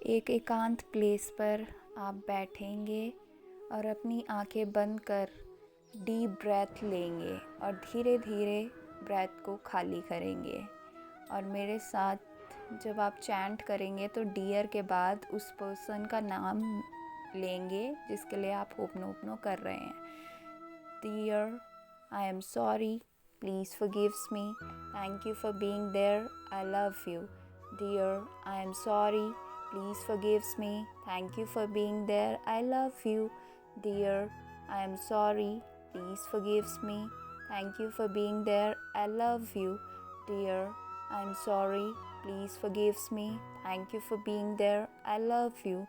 एक एकांत प्लेस पर आप बैठेंगे और अपनी आंखें बंद कर डीप ब्रेथ लेंगे और धीरे धीरे ब्रेथ को खाली करेंगे। और मेरे साथ जब आप चैंट करेंगे तो डियर के बाद उस पर्सन का नाम लेंगे जिसके लिए आप ओपनो कर रहे हैं। Dear, I am sorry, please forgives me, thank you for being there, I love you. Dear, I am sorry, please forgives me, thank you for being there, I love you. Dear, I am sorry, please forgives me, thank you for being there, I love you. Dear, I am sorry, please forgives me, thank you for being there, I love you.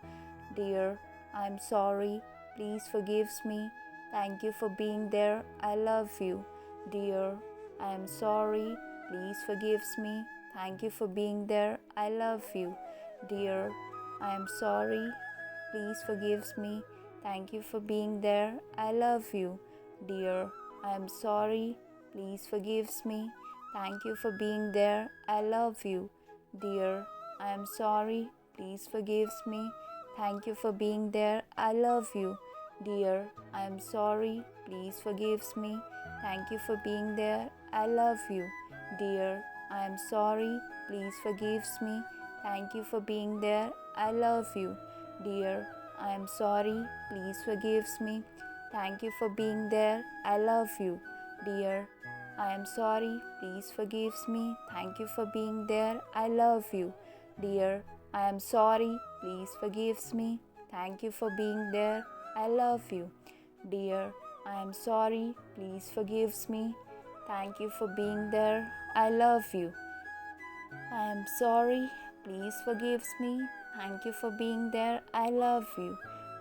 Dear, I am sorry, please forgives me, thank you for being there, I love you. Dear, I am sorry, please forgives me, thank you for being there, I love you. Dear, I am sorry, please forgives me, thank you for being there, I love you. Dear, I am sorry, please forgives me, thank you for being there, I love you. Dear, I am sorry, please forgives me, thank you for being there, I love you. Dear, I am sorry, please forgives me, thank you for being there, I love you. Dear, I am sorry, please forgives me, thank you for being there, I love you. Dear, I am sorry, please forgives me, thank you for being there, I love you. Dear, I am sorry, please forgives me, thank you for being there, I love you. Dear, I am sorry, please forgives me, thank you for being there, I love you. Dear, I am sorry, please forgives me, thank you for being there, I love you. I am sorry, please forgives me, thank you for being there, I love you.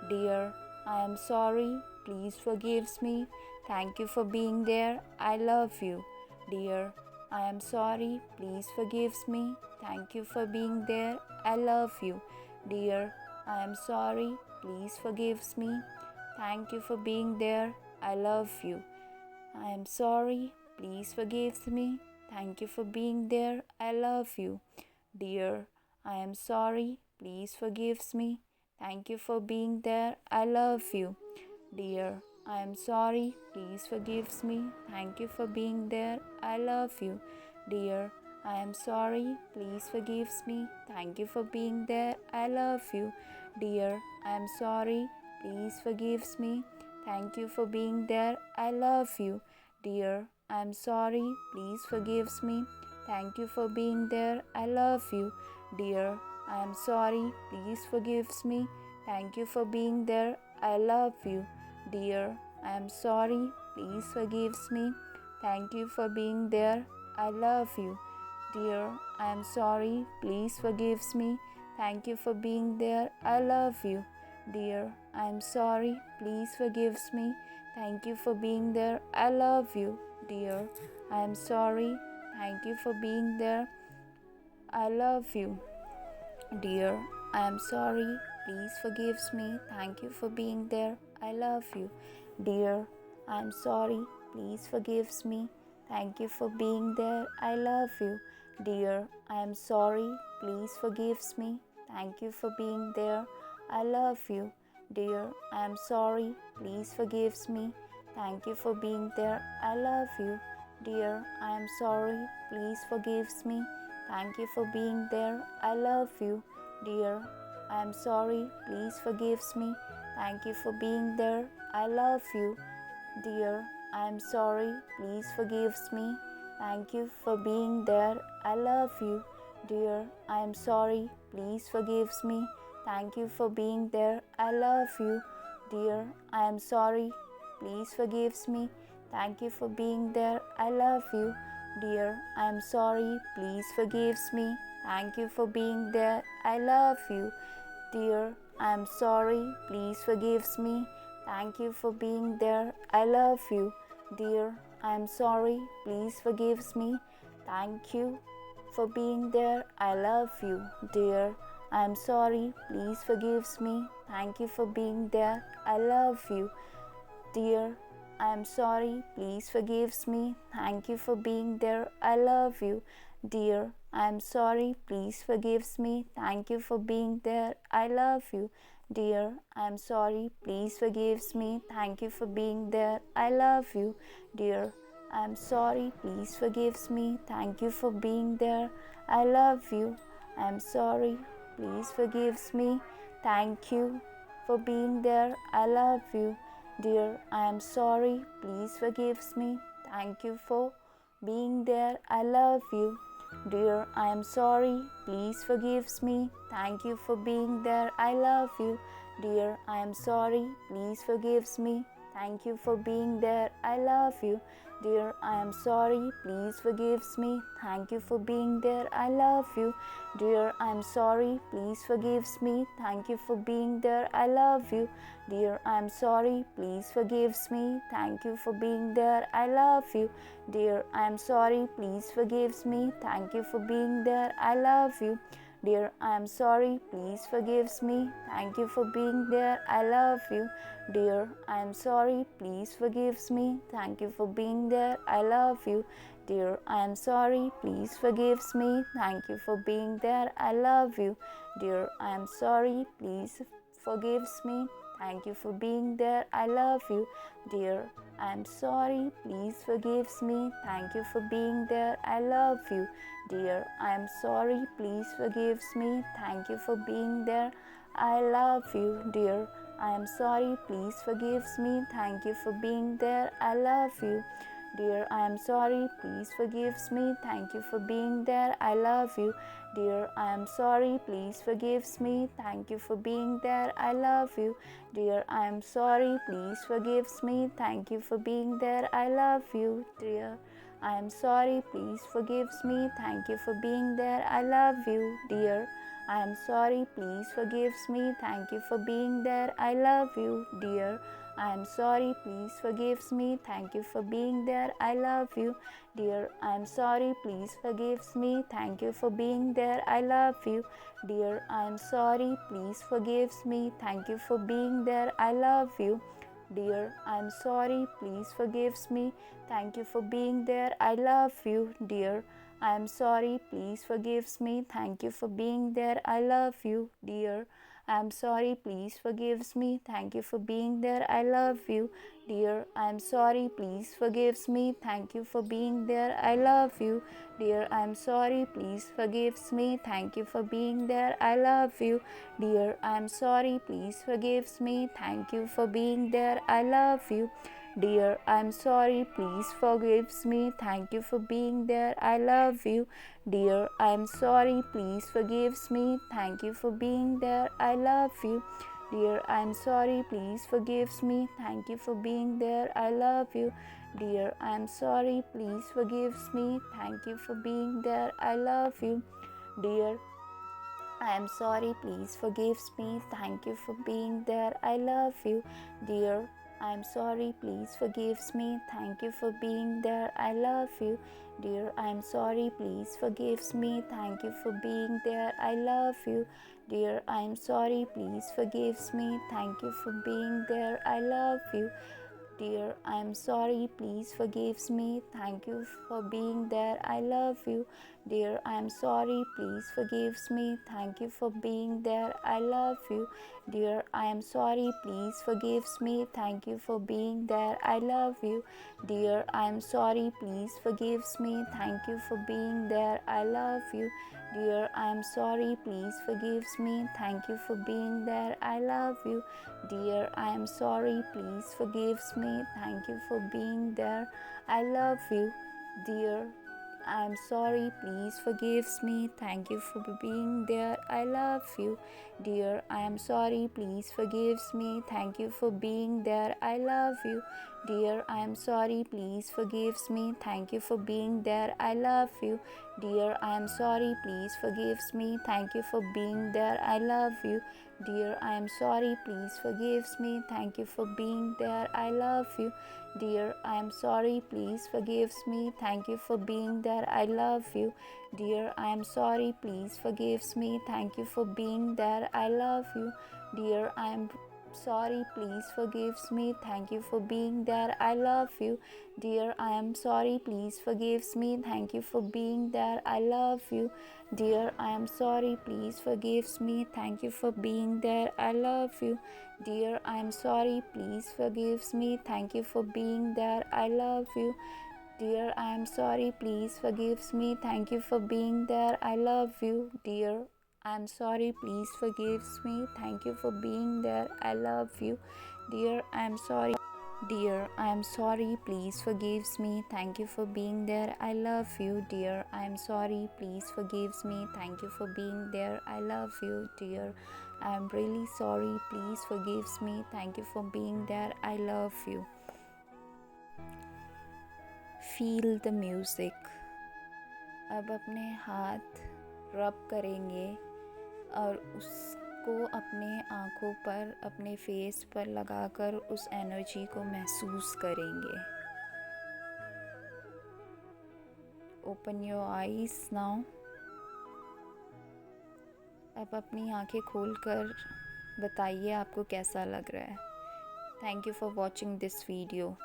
Dear, I am sorry, please forgives me, thank you for being there, I love you. Dear, I am sorry, please forgives me, thank you for being there, I love you. Dear, I am sorry, please forgives me, thank you for being there, I love you. I am sorry, please forgives me, thank you for being there, I love you. Dear, I am sorry, please forgives me, thank you for being there, I love you. Dear, I am sorry, please forgives me, thank you for being there, I love you. Dear, I am sorry, please forgives me, thank you for being there, I love you. Dear, I am sorry, please forgives me, thank you for being there, I love you. Dear, I am sorry, please forgives me, thank you for being there, I love you. Dear, I am sorry, please forgives me, thank you for being there, I love you. Dear, I am sorry, please forgives me, thank you for being there, I love you. Dear, I am sorry, please forgives me, thank you for being there, I love you. Dear, I am sorry, please forgives me, thank you for being there, I love you. Dear, I am sorry, thank you for being there, I love you. Dear, I am sorry, please forgives me, thank you for being there, I love you. Dear, I am sorry, please forgives me, thank you for being there, I love you. Dear, I am sorry, please forgives me, thank you for being there, I love you. Dear, I am sorry, please forgives me, thank you for being there, I love you. Dear, I am sorry, please forgives me, thank you for being there, I love you. Dear, I am sorry, please forgives me, thank you for being there, I love you. Dear, I am sorry, please forgives me, thank you for being there, I love you. Dear, I am sorry, please forgives me, thank you for being there, I love you. Dear, I am sorry, please forgives me, thank you for being there, I love you. Dear, I am sorry, please forgives me, thank you for being there, I love you. Dear, I am sorry, please forgives me, thank you for being there, I love you. Dear, I am sorry, please forgives me, thank you for being there, I love you. Dear, I am sorry, please forgives me, thank you for being there, I love you. Dear, I am sorry, please forgives me, thank you for being there, I love you. Dear, I'm sorry, please forgive me. Thank you for being there. I love you, dear. I'm sorry, please forgive me. Thank you for being there. I love you, dear. I'm sorry, please forgive me. Thank you for being there. I love you. I'm sorry, please forgive me. Thank you for being there. I love you, dear. I'm sorry, please forgive me. Thank you for being there. I love you, dear. I am sorry, please forgive me. Thank you for being there. I love you, dear. I am sorry, please forgive me. Thank you for being there. I love you, dear. I am sorry, please forgive me. Thank you for being there. I love you, dear. I am sorry, please forgive me. Thank you for being there. I love you, dear. I am sorry, please forgive me. Thank you for being there. I love you, dear. I am sorry, please forgive me. Thank you for being there. I love you, dear. I am sorry, please forgive me. Thank you for being there. I love you, dear. I am sorry, please forgive me. Thank you for being there. I love you, dear. I am sorry, please forgive me. Thank you for being there. I love you, dear. I am sorry, please forgive me. Thank you for being there. I love you, dear. I am sorry, please forgive me. Thank you for being there. I love you, dear. I am sorry, please forgive me. Thank you for being there. I love you, dear. I am sorry, please forgive me. Thank you for being there. I love you, dear. I am sorry, please forgive me. Thank you for being there. I love you, dear. I am sorry, please forgive me. Thank you for being there. I love you, dear. I am sorry, please forgive me. Thank you for being there. I love you, dear. I am sorry, please forgive me. Thank you for being there. I love you, dear. I am sorry, please forgive me. Thank you for being there. I love you, dear. I am sorry, please forgive me. Thank you for being there. I love you, dear. I am sorry, please forgive me. Thank you for being there. I love you, dear. I am sorry, please forgive me. Thank you for being there. I love you, dear. I am sorry, please forgive me. Thank you for being there. I love you, dear. I am sorry, please forgive me. Thank you for being there. I love you, dear. I am sorry, please forgive me. Thank you for being there. I love you, dear. I am sorry, please forgive me. Thank you for being there. I love you, dear. I am sorry, please forgive me. Thank you for being there. I love you, dear. I am sorry, please forgive me. Thank you for being there. I love you, dear. I am sorry, please forgive me. Thank you for being there. I love you, dear. I am sorry, please forgive me. Thank you for being there. I love you, dear. I am sorry, please forgive me. Thank you for being there. I love you, dear. I am sorry, please forgive me. Thank you for being there. I love you, dear. I am sorry, please forgive me. Thank you for being there. I love you, dear. I am sorry, please forgive me. Thank you for being there. I love you, dear. I am sorry, please forgive me. Thank you for being there. I love you, dear. I am sorry, please forgive me. Thank you for being there. I love you, dear. I am sorry, please forgive me. Thank you for being there. I love you, dear. I am sorry, please forgive me. Thank you for being there. I love you, dear. I am sorry, please forgive me. Thank you for being there. I love you, dear. I am sorry, please forgive me. Thank you for being there. I love you, dear. I am sorry, please forgive me. Thank you for being there. I love you, dear. I am sorry, please forgive me. Thank you for being there. I love you, dear. I am sorry, please forgive me. Thank you for being there. I love you, dear. I am sorry, please forgive me. Thank you for being there. I love you, dear. I am sorry, please forgive me. Thank you for being there. I love you, dear. I am sorry, please forgive me. Thank you for being there. I love you, dear. I am sorry, please forgive me. Thank you for being there. I love you, dear. I am sorry, please forgive me. Thank you for being there. I love you, dear. I am sorry, please forgive me. Thank you for being there. I love you, dear. I am sorry, please forgives me. Thank you for being there. I love you. Dear, I am sorry, please forgives me. Thank you for being there. I love you. Dear, I am sorry, please forgives me. Thank you for being there. I love you. Dear, I am sorry, please forgives me. Thank you for being there. I love you. Dear, I am sorry, please forgives me. Thank you for being there. I love you. Dear, I am sorry, please forgives me. Thank you for being there. I love you. Dear, I am sorry. Dear, I am sorry, please forgives me. Thank you for being there. I love you. Dear, I am sorry, please forgives me. Thank you for being there. I love you. Dear, I am really sorry, please forgives me. Thank you for being there. I love you. Feel the music. अब अपने हाथ रब करेंगे और उसको अपने आँखों पर, अपने फेस पर लगाकर उस एनर्जी को महसूस करेंगे. Open your eyes now. अब अपनी आँखें खोलकर बताइए आपको कैसा लग रहा है. Thank you for watching this video.